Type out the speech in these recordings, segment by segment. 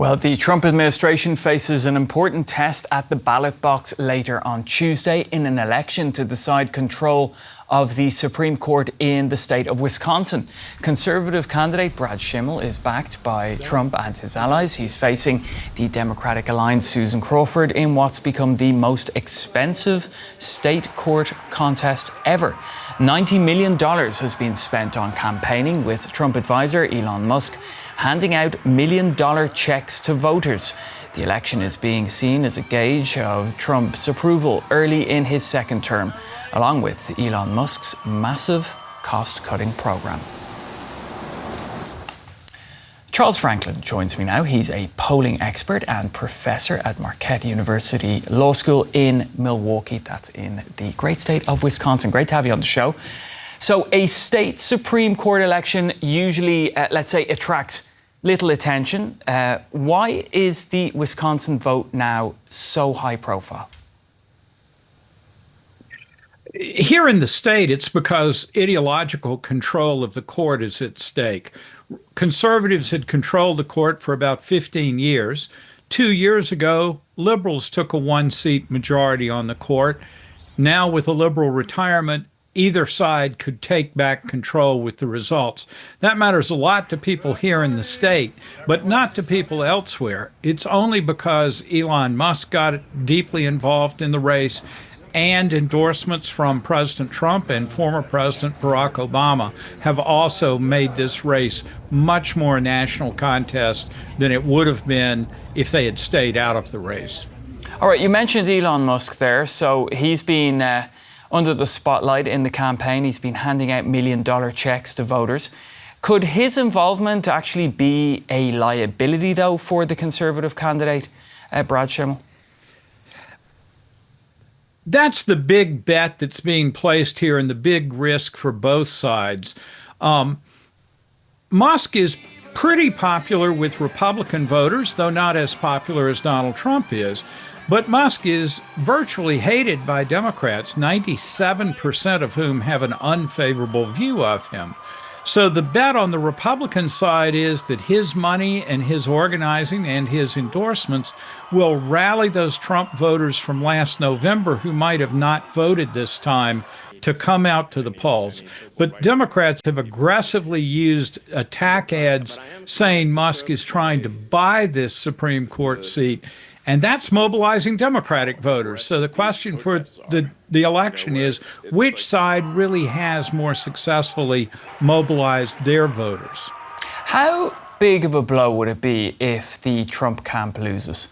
Well, the Trump administration faces an important test at the ballot box later on Tuesday in an election to decide control of the Supreme Court in the state of Wisconsin. Conservative candidate Brad Schimel is backed by Trump and his allies. He's facing the Democratic Alliance Susan Crawford in what's become the most expensive state court contest ever. $90 million has been spent on campaigning, with Trump advisor Elon Musk handing out million-dollar checks to voters. The election is being seen as a gauge of Trump's approval early in his second term, along with Elon Musk's massive cost-cutting program. Charles Franklin joins me now. He's a polling expert and professor at Marquette University Law School in Milwaukee. That's in the great state of Wisconsin. Great to have you on the show. So a state Supreme Court election usually, let's say, attracts little attention. Why is the Wisconsin vote now so high profile? Here in the state, it's because ideological control of the court is at stake. Conservatives had controlled the court for about 15 years. 2 years ago, liberals took a one-seat majority on the court. Now, with a liberal retirement, either side could take back control with the results. That matters a lot to people here in the state, but not to people elsewhere. It's only because Elon Musk got deeply involved in the race, and endorsements from President Trump and former President Barack Obama have also made this race much more a national contest than it would have been if they had stayed out of the race. All right, you mentioned Elon Musk there. So he's been under the spotlight in the campaign. He's been handing out million-dollar checks to voters. Could his involvement actually be a liability, though, for the Conservative candidate, Brad Schimel? That's the big bet that's being placed here and the big risk for both sides. Musk is pretty popular with Republican voters, though not as popular as Donald Trump is. But Musk is virtually hated by Democrats, 97% of whom have an unfavorable view of him. So the bet on the Republican side is that his money and his organizing and his endorsements will rally those Trump voters from last November who might have not voted this time to come out to the polls. But Democrats have aggressively used attack ads saying Musk is trying to buy this Supreme Court seat, and that's mobilizing Democratic voters. So the question for the election is, which side really has more successfully mobilized their voters? How big of a blow would it be if the Trump camp loses?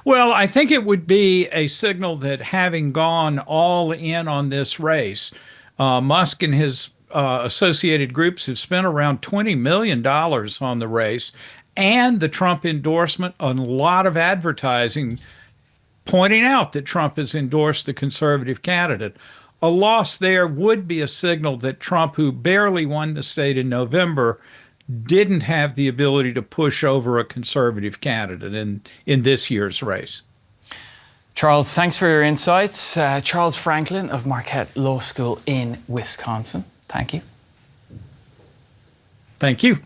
Well, I think it would be a signal that, having gone all in on this race, Musk and his associated groups have spent around $20 million on the race, and the Trump endorsement, a lot of advertising pointing out that Trump has endorsed the conservative candidate. A loss there would be a signal that Trump, who barely won the state in November, didn't have the ability to push over a conservative candidate in this year's race. Charles, thanks for your insights. Charles Franklin of Marquette Law School in Wisconsin. Thank you. Thank you.